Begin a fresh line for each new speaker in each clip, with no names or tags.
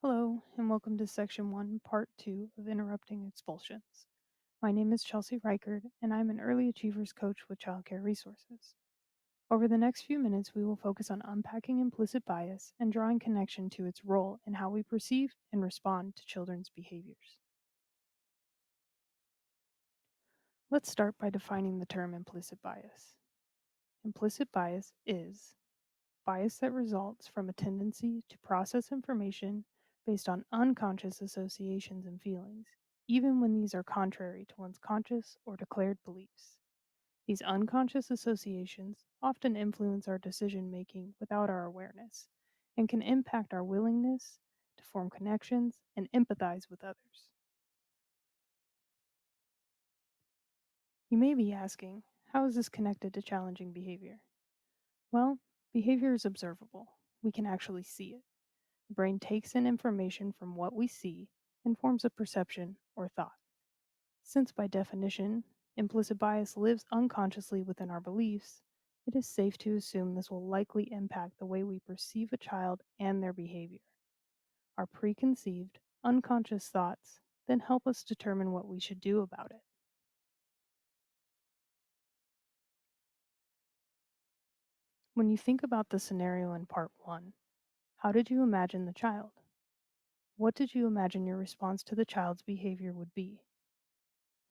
Hello, and welcome to Section 1, Part 2 of Interrupting Expulsions. My name is Chelsea Reichard, and I'm an Early Achievers coach with Childcare Resources. Over the next few minutes, we will focus on unpacking implicit bias and drawing connection to its role in how we perceive and respond to children's behaviors. Let's start by defining the term implicit bias. Implicit bias is bias that results from a tendency to process information based on unconscious associations and feelings, even when these are contrary to one's conscious or declared beliefs. These unconscious associations often influence our decision making without our awareness and can impact our willingness to form connections and empathize with others. You may be asking, how is this connected to challenging behavior? Well, behavior is observable. We can actually see it. The brain takes in information from what we see and forms a perception or thought. Since, by definition, implicit bias lives unconsciously within our beliefs, it is safe to assume this will likely impact the way we perceive a child and their behavior. Our preconceived, unconscious thoughts then help us determine what we should do about it. When you think about the scenario in Part 1, how did you imagine the child? What did you imagine your response to the child's behavior would be?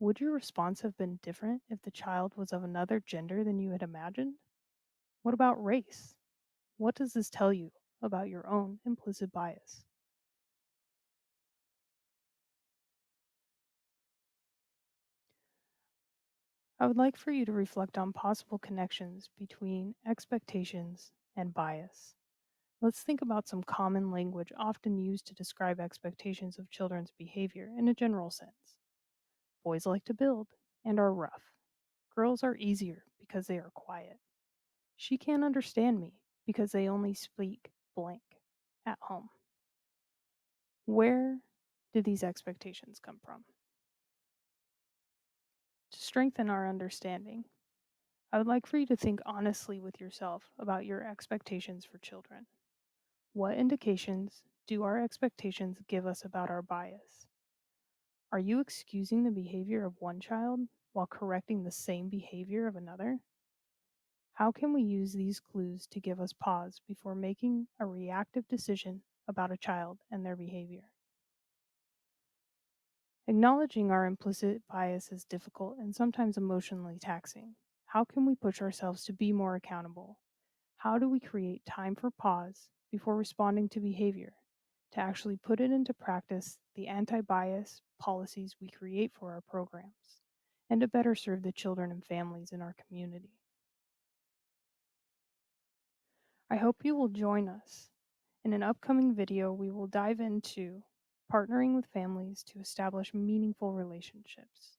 Would your response have been different if the child was of another gender than you had imagined? What about race? What does this tell you about your own implicit bias? I would like for you to reflect on possible connections between expectations and bias. Let's think about some common language often used to describe expectations of children's behavior in a general sense. Boys like to build and are rough. Girls are easier because they are quiet. She can't understand me because they only speak blank at home. Where did these expectations come from? To strengthen our understanding, I would like for you to think honestly with yourself about your expectations for children. What indications do our expectations give us about our bias? Are you excusing the behavior of one child while correcting the same behavior of another? How can we use these clues to give us pause before making a reactive decision about a child and their behavior? Acknowledging our implicit bias is difficult and sometimes emotionally taxing. How can we push ourselves to be more accountable? How do we create time for pause before responding to behavior, to actually put it into practice the anti bias policies we create for our programs, and to better serve the children and families in our community? I hope you will join us. In an upcoming video, we will dive into partnering with families to establish meaningful relationships.